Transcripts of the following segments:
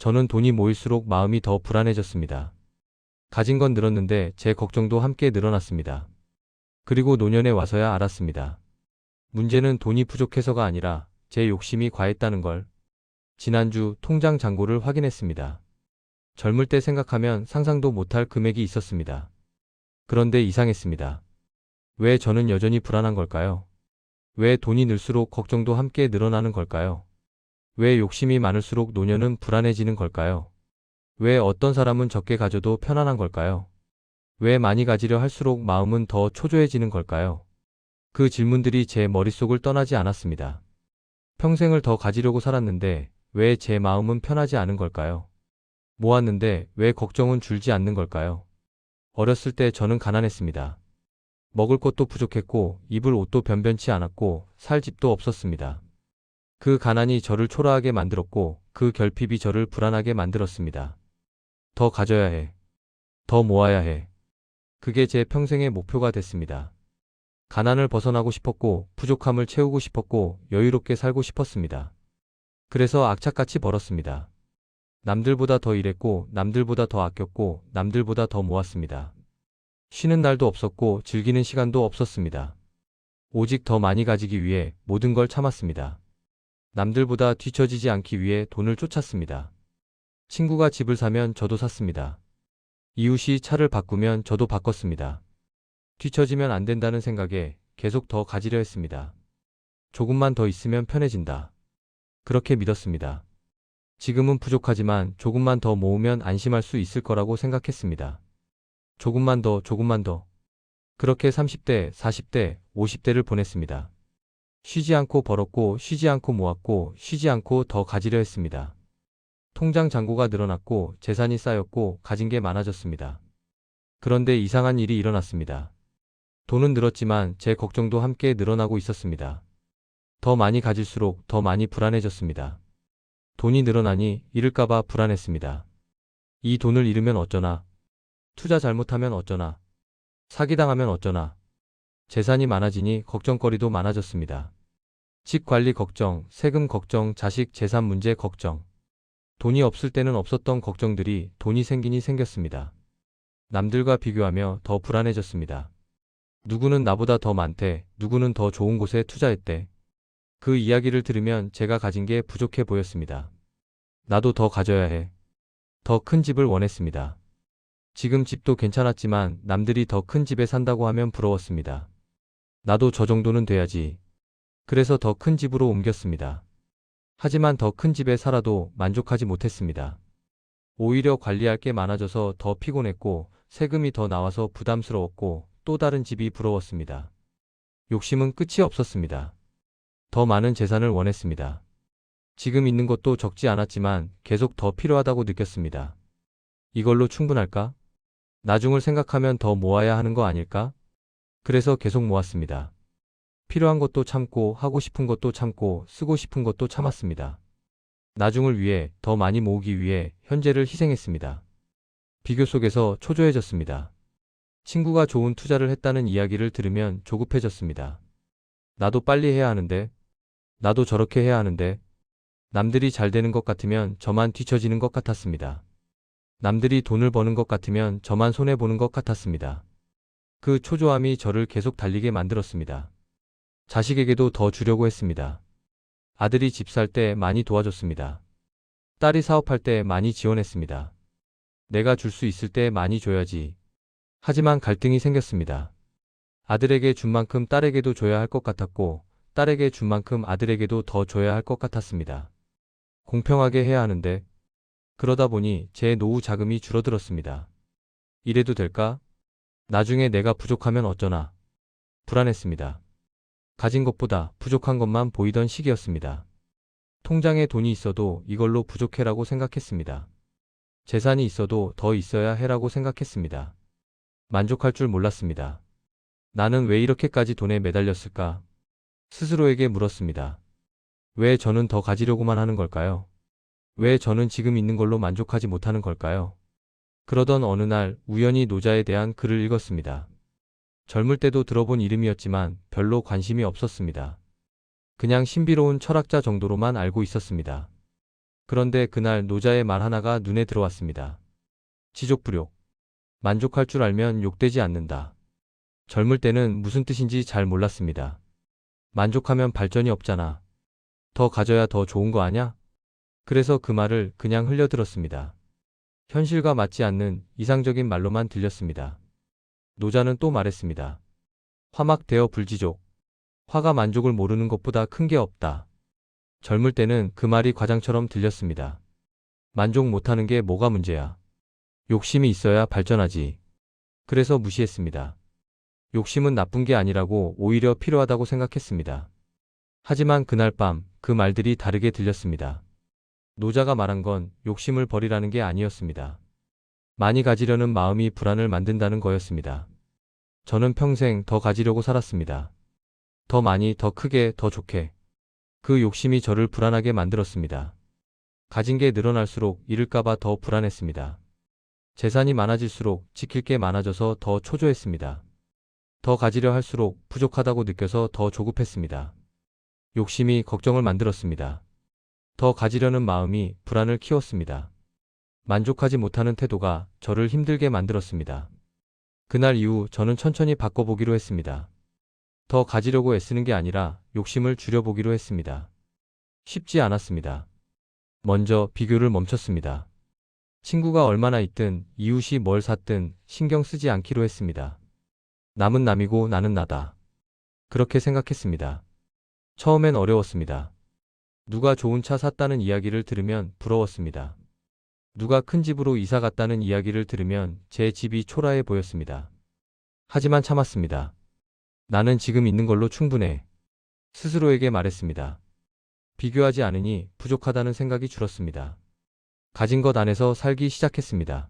저는 돈이 모일수록 마음이 더 불안해졌습니다. 가진 건 늘었는데 제 걱정도 함께 늘어났습니다. 그리고 노년에 와서야 알았습니다. 문제는 돈이 부족해서가 아니라 제 욕심이 과했다는 걸. 지난주 통장 잔고를 확인했습니다. 젊을 때 생각하면 상상도 못할 금액이 있었습니다. 그런데 이상했습니다. 왜 저는 여전히 불안한 걸까요? 왜 돈이 늘수록 걱정도 함께 늘어나는 걸까요? 왜 욕심이 많을수록 노년은 불안해지는 걸까요? 왜 어떤 사람은 적게 가져도 편안한 걸까요? 왜 많이 가지려 할수록 마음은 더 초조해지는 걸까요? 그 질문들이 제 머릿속을 떠나지 않았습니다. 평생을 더 가지려고 살았는데 왜 제 마음은 편하지 않은 걸까요? 모았는데 왜 걱정은 줄지 않는 걸까요? 어렸을 때 저는 가난했습니다. 먹을 것도 부족했고 입을 옷도 변변치 않았고 살 집도 없었습니다. 그 가난이 저를 초라하게 만들었고 그 결핍이 저를 불안하게 만들었습니다. 더 가져야 해. 더 모아야 해. 그게 제 평생의 목표가 됐습니다. 가난을 벗어나고 싶었고 부족함을 채우고 싶었고 여유롭게 살고 싶었습니다. 그래서 악착같이 벌었습니다. 남들보다 더 일했고 남들보다 더 아꼈고 남들보다 더 모았습니다. 쉬는 날도 없었고 즐기는 시간도 없었습니다. 오직 더 많이 가지기 위해 모든 걸 참았습니다. 남들보다 뒤처지지 않기 위해 돈을 쫓았습니다. 친구가 집을 사면 저도 샀습니다. 이웃이 차를 바꾸면 저도 바꿨습니다. 뒤처지면 안 된다는 생각에 계속 더 가지려 했습니다. 조금만 더 있으면 편해진다. 그렇게 믿었습니다. 지금은 부족하지만 조금만 더 모으면 안심할 수 있을 거라고 생각했습니다. 조금만 더, 조금만 더. 그렇게 30대, 40대, 50대를 보냈습니다. 쉬지 않고 벌었고, 쉬지 않고 모았고, 쉬지 않고 더 가지려 했습니다. 통장 잔고가 늘어났고, 재산이 쌓였고, 가진 게 많아졌습니다. 그런데 이상한 일이 일어났습니다. 돈은 늘었지만 제 걱정도 함께 늘어나고 있었습니다. 더 많이 가질수록 더 많이 불안해졌습니다. 돈이 늘어나니 잃을까봐 불안했습니다. 이 돈을 잃으면 어쩌나? 투자 잘못하면 어쩌나? 사기당하면 어쩌나? 재산이 많아지니 걱정거리도 많아졌습니다. 집 관리 걱정, 세금 걱정, 자식 재산 문제 걱정. 돈이 없을 때는 없었던 걱정들이 돈이 생기니 생겼습니다. 남들과 비교하며 더 불안해졌습니다. 누구는 나보다 더 많대, 누구는 더 좋은 곳에 투자했대. 그 이야기를 들으면 제가 가진 게 부족해 보였습니다. 나도 더 가져야 해. 더 큰 집을 원했습니다. 지금 집도 괜찮았지만 남들이 더 큰 집에 산다고 하면 부러웠습니다. 나도 저 정도는 돼야지. 그래서 더 큰 집으로 옮겼습니다. 하지만 더 큰 집에 살아도 만족하지 못했습니다. 오히려 관리할 게 많아져서 더 피곤했고 세금이 더 나와서 부담스러웠고 또 다른 집이 부러웠습니다. 욕심은 끝이 없었습니다. 더 많은 재산을 원했습니다. 지금 있는 것도 적지 않았지만 계속 더 필요하다고 느꼈습니다. 이걸로 충분할까? 나중을 생각하면 더 모아야 하는 거 아닐까? 그래서 계속 모았습니다. 필요한 것도 참고 하고 싶은 것도 참고 쓰고 싶은 것도 참았습니다. 나중을 위해 더 많이 모으기 위해 현재를 희생했습니다. 비교 속에서 초조해졌습니다. 친구가 좋은 투자를 했다는 이야기를 들으면 조급해졌습니다. 나도 빨리 해야 하는데, 나도 저렇게 해야 하는데, 남들이 잘 되는 것 같으면 저만 뒤처지는 것 같았습니다. 남들이 돈을 버는 것 같으면 저만 손해보는 것 같았습니다. 그 초조함이 저를 계속 달리게 만들었습니다. 자식에게도 더 주려고 했습니다. 아들이 집 살 때 많이 도와줬습니다. 딸이 사업할 때 많이 지원했습니다. 내가 줄 수 있을 때 많이 줘야지. 하지만 갈등이 생겼습니다. 아들에게 준 만큼 딸에게도 줘야 할 것 같았고, 딸에게 준 만큼 아들에게도 더 줘야 할 것 같았습니다. 공평하게 해야 하는데, 그러다 보니 제 노후 자금이 줄어들었습니다. 이래도 될까? 나중에 내가 부족하면 어쩌나? 불안했습니다. 가진 것보다 부족한 것만 보이던 시기였습니다. 통장에 돈이 있어도 이걸로 부족해라고 생각했습니다. 재산이 있어도 더 있어야 해라고 생각했습니다. 만족할 줄 몰랐습니다. 나는 왜 이렇게까지 돈에 매달렸을까? 스스로에게 물었습니다. 왜 저는 더 가지려고만 하는 걸까요? 왜 저는 지금 있는 걸로 만족하지 못하는 걸까요? 그러던 어느 날 우연히 노자에 대한 글을 읽었습니다. 젊을 때도 들어본 이름이었지만 별로 관심이 없었습니다. 그냥 신비로운 철학자 정도로만 알고 있었습니다. 그런데 그날 노자의 말 하나가 눈에 들어왔습니다. 지족불욕. 만족할 줄 알면 욕되지 않는다. 젊을 때는 무슨 뜻인지 잘 몰랐습니다. 만족하면 발전이 없잖아. 더 가져야 더 좋은 거 아냐? 그래서 그 말을 그냥 흘려들었습니다. 현실과 맞지 않는 이상적인 말로만 들렸습니다. 노자는 또 말했습니다. 화막되어 불지족. 화가 만족을 모르는 것보다 큰 게 없다. 젊을 때는 그 말이 과장처럼 들렸습니다. 만족 못하는 게 뭐가 문제야. 욕심이 있어야 발전하지. 그래서 무시했습니다. 욕심은 나쁜 게 아니라고 오히려 필요하다고 생각했습니다. 하지만 그날 밤 그 말들이 다르게 들렸습니다. 노자가 말한 건 욕심을 버리라는 게 아니었습니다. 많이 가지려는 마음이 불안을 만든다는 거였습니다. 저는 평생 더 가지려고 살았습니다. 더 많이, 더 크게, 더 좋게. 그 욕심이 저를 불안하게 만들었습니다. 가진 게 늘어날수록 잃을까봐 더 불안했습니다. 재산이 많아질수록 지킬 게 많아져서 더 초조했습니다. 더 가지려 할수록 부족하다고 느껴서 더 조급했습니다. 욕심이 걱정을 만들었습니다. 더 가지려는 마음이 불안을 키웠습니다. 만족하지 못하는 태도가 저를 힘들게 만들었습니다. 그날 이후 저는 천천히 바꿔보기로 했습니다. 더 가지려고 애쓰는 게 아니라 욕심을 줄여보기로 했습니다. 쉽지 않았습니다. 먼저 비교를 멈췄습니다. 친구가 얼마나 있든 이웃이 뭘 샀든 신경 쓰지 않기로 했습니다. 남은 남이고 나는 나다. 그렇게 생각했습니다. 처음엔 어려웠습니다. 누가 좋은 차 샀다는 이야기를 들으면 부러웠습니다. 누가 큰 집으로 이사 갔다는 이야기를 들으면 제 집이 초라해 보였습니다. 하지만 참았습니다. 나는 지금 있는 걸로 충분해. 스스로에게 말했습니다. 비교하지 않으니 부족하다는 생각이 줄었습니다. 가진 것 안에서 살기 시작했습니다.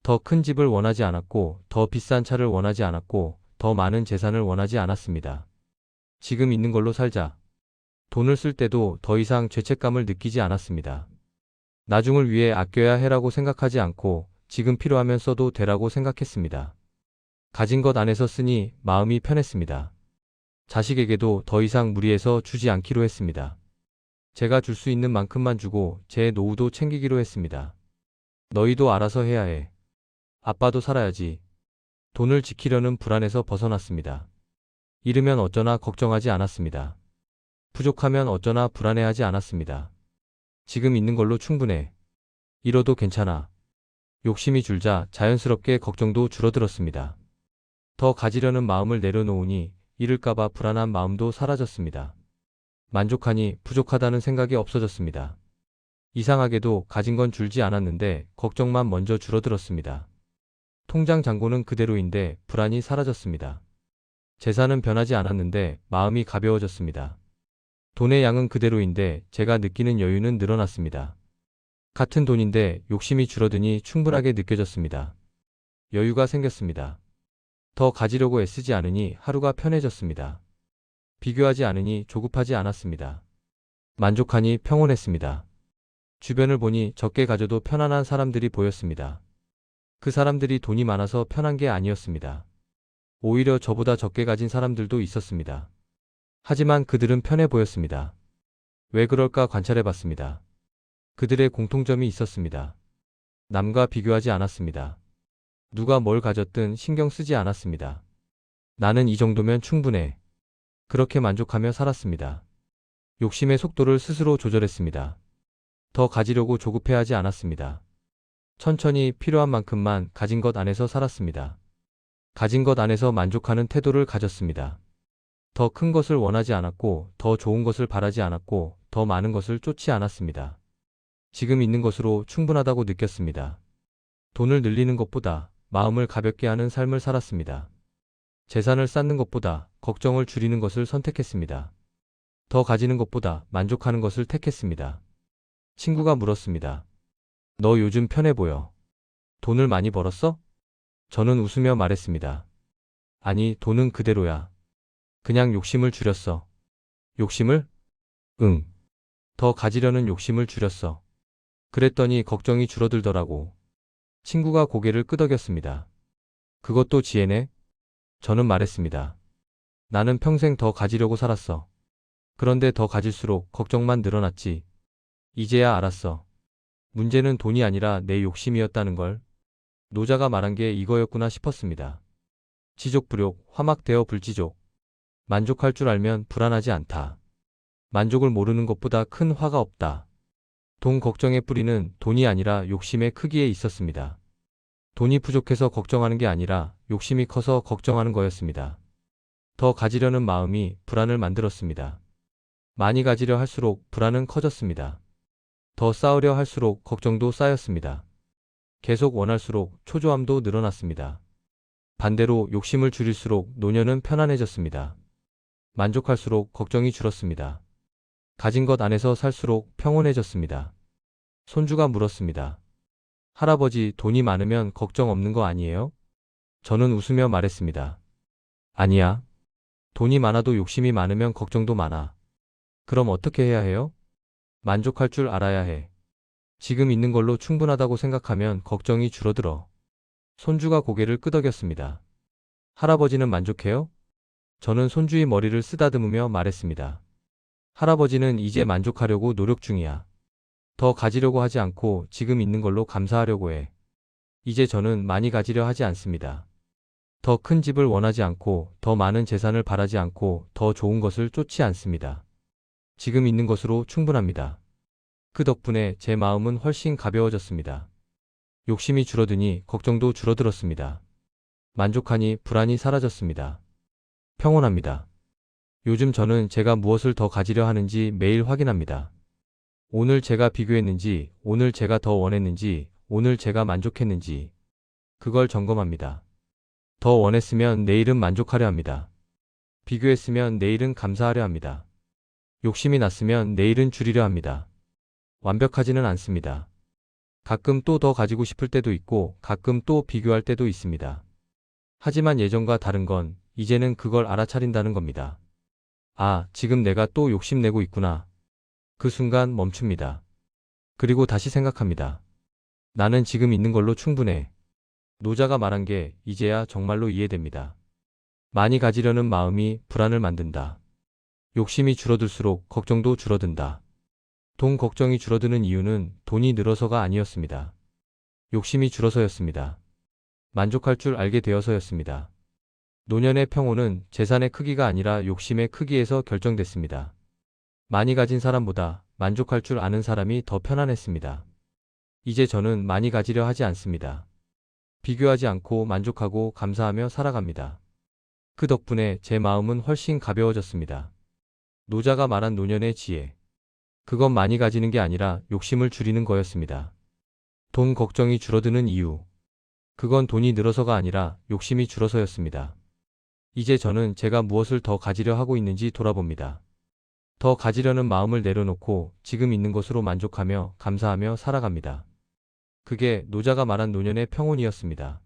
더 큰 집을 원하지 않았고, 더 비싼 차를 원하지 않았고, 더 많은 재산을 원하지 않았습니다. 지금 있는 걸로 살자. 돈을 쓸 때도 더 이상 죄책감을 느끼지 않았습니다. 나중을 위해 아껴야 해라고 생각하지 않고 지금 필요하면 써도 되라고 생각했습니다. 가진 것 안에서 쓰니 마음이 편했습니다. 자식에게도 더 이상 무리해서 주지 않기로 했습니다. 제가 줄 수 있는 만큼만 주고 제 노후도 챙기기로 했습니다. 너희도 알아서 해야 해. 아빠도 살아야지. 돈을 지키려는 불안에서 벗어났습니다. 잃으면 어쩌나 걱정하지 않았습니다. 부족하면 어쩌나 불안해하지 않았습니다. 지금 있는 걸로 충분해. 잃어도 괜찮아. 욕심이 줄자 자연스럽게 걱정도 줄어들었습니다. 더 가지려는 마음을 내려놓으니 잃을까봐 불안한 마음도 사라졌습니다. 만족하니 부족하다는 생각이 없어졌습니다. 이상하게도 가진 건 줄지 않았는데 걱정만 먼저 줄어들었습니다. 통장 잔고는 그대로인데 불안이 사라졌습니다. 재산은 변하지 않았는데 마음이 가벼워졌습니다. 돈의 양은 그대로인데 제가 느끼는 여유는 늘어났습니다. 같은 돈인데 욕심이 줄어드니 충분하게 느껴졌습니다. 여유가 생겼습니다. 더 가지려고 애쓰지 않으니 하루가 편해졌습니다. 비교하지 않으니 조급하지 않았습니다. 만족하니 평온했습니다. 주변을 보니 적게 가져도 편안한 사람들이 보였습니다. 그 사람들이 돈이 많아서 편한 게 아니었습니다. 오히려 저보다 적게 가진 사람들도 있었습니다. 하지만 그들은 편해 보였습니다. 왜 그럴까 관찰해 봤습니다. 그들의 공통점이 있었습니다. 남과 비교하지 않았습니다. 누가 뭘 가졌든 신경 쓰지 않았습니다. 나는 이 정도면 충분해. 그렇게 만족하며 살았습니다. 욕심의 속도를 스스로 조절했습니다. 더 가지려고 조급해하지 않았습니다. 천천히 필요한 만큼만 가진 것 안에서 살았습니다. 가진 것 안에서 만족하는 태도를 가졌습니다. 더 큰 것을 원하지 않았고, 더 좋은 것을 바라지 않았고, 더 많은 것을 쫓지 않았습니다. 지금 있는 것으로 충분하다고 느꼈습니다. 돈을 늘리는 것보다 마음을 가볍게 하는 삶을 살았습니다. 재산을 쌓는 것보다 걱정을 줄이는 것을 선택했습니다. 더 가지는 것보다 만족하는 것을 택했습니다. 친구가 물었습니다. 너 요즘 편해 보여. 돈을 많이 벌었어? 저는 웃으며 말했습니다. 아니, 돈은 그대로야. 그냥 욕심을 줄였어. 욕심을? 응. 더 가지려는 욕심을 줄였어. 그랬더니 걱정이 줄어들더라고. 친구가 고개를 끄덕였습니다. 그것도 지혜네? 저는 말했습니다. 나는 평생 더 가지려고 살았어. 그런데 더 가질수록 걱정만 늘어났지. 이제야 알았어. 문제는 돈이 아니라 내 욕심이었다는 걸. 노자가 말한 게 이거였구나 싶었습니다. 지족불욕, 화막되어 불지족. 만족할 줄 알면 불안하지 않다. 만족을 모르는 것보다 큰 화가 없다. 돈 걱정의 뿌리는 돈이 아니라 욕심의 크기에 있었습니다. 돈이 부족해서 걱정하는 게 아니라 욕심이 커서 걱정하는 거였습니다. 더 가지려는 마음이 불안을 만들었습니다. 많이 가지려 할수록 불안은 커졌습니다. 더 쌓으려 할수록 걱정도 쌓였습니다. 계속 원할수록 초조함도 늘어났습니다. 반대로 욕심을 줄일수록 노년은 편안해졌습니다. 만족할수록 걱정이 줄었습니다. 가진 것 안에서 살수록 평온해졌습니다. 손주가 물었습니다. 할아버지, 돈이 많으면 걱정 없는 거 아니에요? 저는 웃으며 말했습니다. 아니야. 돈이 많아도 욕심이 많으면 걱정도 많아. 그럼 어떻게 해야 해요? 만족할 줄 알아야 해. 지금 있는 걸로 충분하다고 생각하면 걱정이 줄어들어. 손주가 고개를 끄덕였습니다. 할아버지는 만족해요? 저는 손주의 머리를 쓰다듬으며 말했습니다. 할아버지는 이제 만족하려고 노력 중이야. 더 가지려고 하지 않고 지금 있는 걸로 감사하려고 해. 이제 저는 많이 가지려 하지 않습니다. 더 큰 집을 원하지 않고 더 많은 재산을 바라지 않고 더 좋은 것을 쫓지 않습니다. 지금 있는 것으로 충분합니다. 그 덕분에 제 마음은 훨씬 가벼워졌습니다. 욕심이 줄어드니 걱정도 줄어들었습니다. 만족하니 불안이 사라졌습니다. 평온합니다. 요즘 저는 제가 무엇을 더 가지려 하는지 매일 확인합니다. 오늘 제가 비교했는지, 오늘 제가 더 원했는지, 오늘 제가 만족했는지, 그걸 점검합니다. 더 원했으면 내일은 만족하려 합니다. 비교했으면 내일은 감사하려 합니다. 욕심이 났으면 내일은 줄이려 합니다. 완벽하지는 않습니다. 가끔 또 더 가지고 싶을 때도 있고 가끔 또 비교할 때도 있습니다. 하지만 예전과 다른 건 이제는 그걸 알아차린다는 겁니다. 아, 지금 내가 또 욕심내고 있구나. 그 순간 멈춥니다. 그리고 다시 생각합니다. 나는 지금 있는 걸로 충분해. 노자가 말한 게 이제야 정말로 이해됩니다. 많이 가지려는 마음이 불안을 만든다. 욕심이 줄어들수록 걱정도 줄어든다. 돈 걱정이 줄어드는 이유는 돈이 늘어서가 아니었습니다. 욕심이 줄어서였습니다. 만족할 줄 알게 되어서였습니다. 노년의 평온은 재산의 크기가 아니라 욕심의 크기에서 결정됐습니다. 많이 가진 사람보다 만족할 줄 아는 사람이 더 편안했습니다. 이제 저는 많이 가지려 하지 않습니다. 비교하지 않고 만족하고 감사하며 살아갑니다. 그 덕분에 제 마음은 훨씬 가벼워졌습니다. 노자가 말한 노년의 지혜. 그건 많이 가지는 게 아니라 욕심을 줄이는 거였습니다. 돈 걱정이 줄어드는 이유. 그건 돈이 늘어서가 아니라 욕심이 줄어서였습니다. 이제 저는 제가 무엇을 더 가지려 하고 있는지 돌아봅니다. 더 가지려는 마음을 내려놓고 지금 있는 것으로 만족하며 감사하며 살아갑니다. 그게 노자가 말한 노년의 평온이었습니다.